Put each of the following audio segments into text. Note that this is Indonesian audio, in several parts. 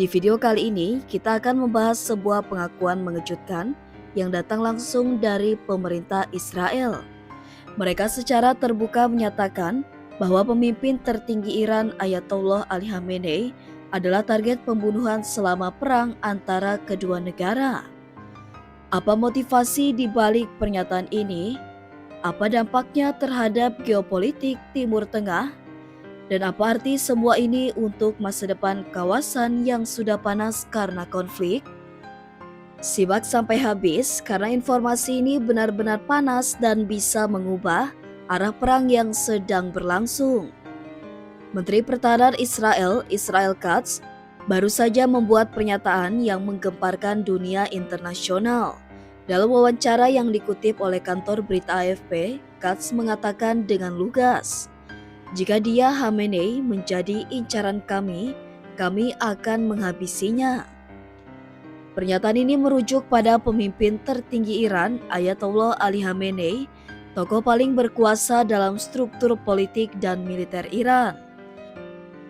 Di video kali ini, kita akan membahas sebuah pengakuan mengejutkan yang datang langsung dari pemerintah Israel. Mereka secara terbuka menyatakan bahwa pemimpin tertinggi Iran Ayatollah Ali Khamenei adalah target pembunuhan selama perang antara kedua negara. Apa motivasi di balik pernyataan ini? Apa dampaknya terhadap geopolitik Timur Tengah? Dan apa arti semua ini untuk masa depan kawasan yang sudah panas karena konflik? Simak sampai habis karena informasi ini benar-benar panas dan bisa mengubah arah perang yang sedang berlangsung. Menteri Pertahanan Israel, Israel Katz, baru saja membuat pernyataan yang menggemparkan dunia internasional. Dalam wawancara yang dikutip oleh kantor berita AFP, Katz mengatakan dengan lugas, "Jika dia Khamenei menjadi incaran kami akan menghabisinya." Pernyataan ini merujuk pada pemimpin tertinggi Iran, Ayatollah Ali Khamenei, tokoh paling berkuasa dalam struktur politik dan militer Iran.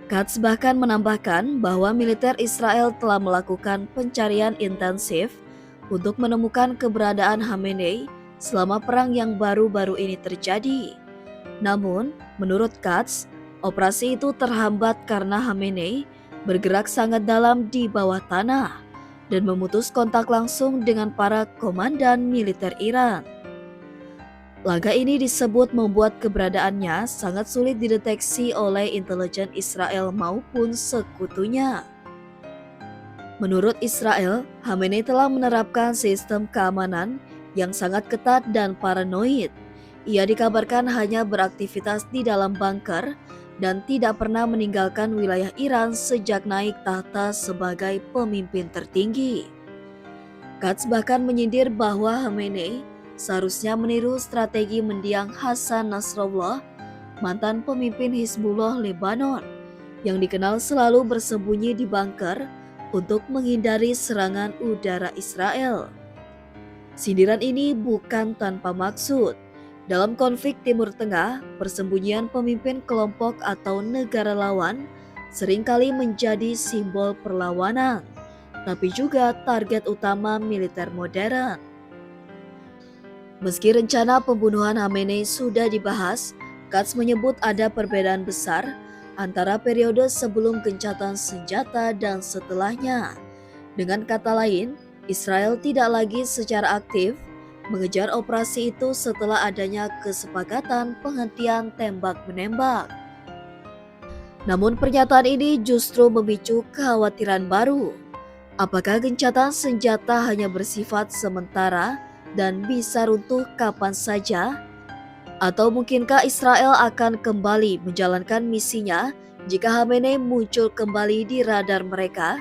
Katz bahkan menambahkan bahwa militer Israel telah melakukan pencarian intensif untuk menemukan keberadaan Khamenei selama perang yang baru-baru ini terjadi. Namun, menurut Katz, operasi itu terhambat karena Khamenei bergerak sangat dalam di bawah tanah dan memutus kontak langsung dengan para komandan militer Iran. Langkah ini disebut membuat keberadaannya sangat sulit dideteksi oleh intelijen Israel maupun sekutunya. Menurut Israel, Khamenei telah menerapkan sistem keamanan yang sangat ketat dan paranoid. Ia dikabarkan hanya beraktivitas di dalam bunker dan tidak pernah meninggalkan wilayah Iran sejak naik tahta sebagai pemimpin tertinggi. Katz bahkan menyindir bahwa Khamenei seharusnya meniru strategi mendiang Hasan Nasrallah, mantan pemimpin Hizbullah Lebanon, yang dikenal selalu bersembunyi di bunker untuk menghindari serangan udara Israel. Sindiran ini bukan tanpa maksud. Dalam konflik Timur Tengah, persembunyian pemimpin kelompok atau negara lawan seringkali menjadi simbol perlawanan, tapi juga target utama militer modern. Meski rencana pembunuhan Khamenei sudah dibahas, Katz menyebut ada perbedaan besar antara periode sebelum gencatan senjata dan setelahnya. Dengan kata lain, Israel tidak lagi secara aktif mengejar operasi itu setelah adanya kesepakatan penghentian tembak-menembak. Namun pernyataan ini justru memicu kekhawatiran baru. Apakah gencatan senjata hanya bersifat sementara dan bisa runtuh kapan saja? Atau mungkinkah Israel akan kembali menjalankan misinya jika Khamenei muncul kembali di radar mereka?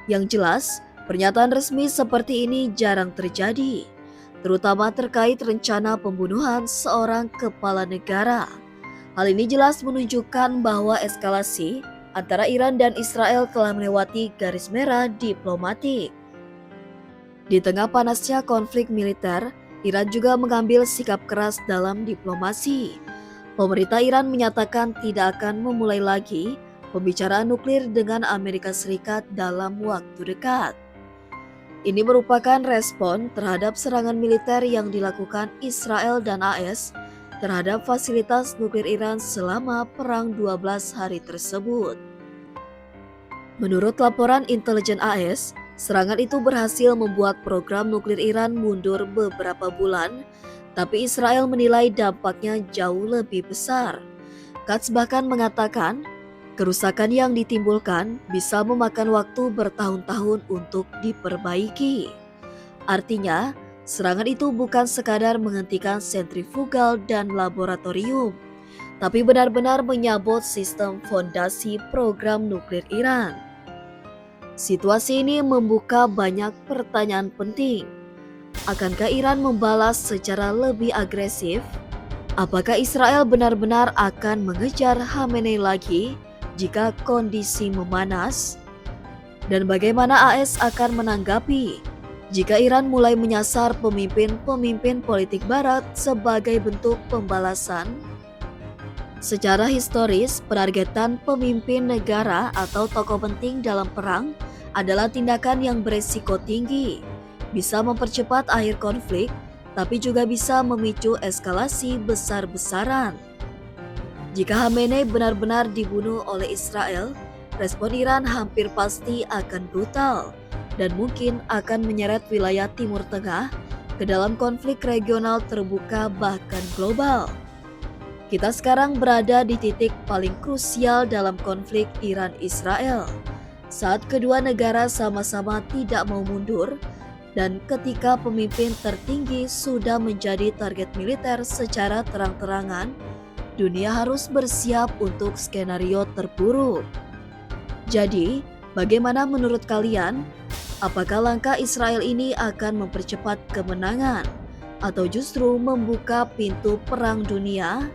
Yang jelas, pernyataan resmi seperti ini jarang terjadi, terutama terkait rencana pembunuhan seorang kepala negara. Hal ini jelas menunjukkan bahwa eskalasi antara Iran dan Israel telah melewati garis merah diplomatik. Di tengah panasnya konflik militer, Iran juga mengambil sikap keras dalam diplomasi. Pemerintah Iran menyatakan tidak akan memulai lagi pembicaraan nuklir dengan Amerika Serikat dalam waktu dekat. Ini merupakan respon terhadap serangan militer yang dilakukan Israel dan AS terhadap fasilitas nuklir Iran selama perang 12 hari tersebut. Menurut laporan intelijen AS, serangan itu berhasil membuat program nuklir Iran mundur beberapa bulan, tapi Israel menilai dampaknya jauh lebih besar. Katz bahkan mengatakan, kerusakan yang ditimbulkan bisa memakan waktu bertahun-tahun untuk diperbaiki. Artinya, serangan itu bukan sekadar menghentikan sentrifugal dan laboratorium, tapi benar-benar menyabot sistem fondasi program nuklir Iran. Situasi ini membuka banyak pertanyaan penting. Akankah Iran membalas secara lebih agresif? Apakah Israel benar-benar akan mengejar Khamenei lagi jika kondisi memanas? Dan bagaimana AS akan menanggapi jika Iran mulai menyasar pemimpin-pemimpin politik barat sebagai bentuk pembalasan? Secara historis, penargetan pemimpin negara atau tokoh penting dalam perang adalah tindakan yang beresiko tinggi, bisa mempercepat akhir konflik, tapi juga bisa memicu eskalasi besar-besaran. Jika Khamenei benar-benar dibunuh oleh Israel, respon Iran hampir pasti akan brutal dan mungkin akan menyeret wilayah Timur Tengah ke dalam konflik regional terbuka bahkan global. Kita sekarang berada di titik paling krusial dalam konflik Iran-Israel, saat kedua negara sama-sama tidak mau mundur dan ketika pemimpin tertinggi sudah menjadi target militer secara terang-terangan, dunia harus bersiap untuk skenario terburuk. Jadi, bagaimana menurut kalian? Apakah langkah Israel ini akan mempercepat kemenangan atau justru membuka pintu perang dunia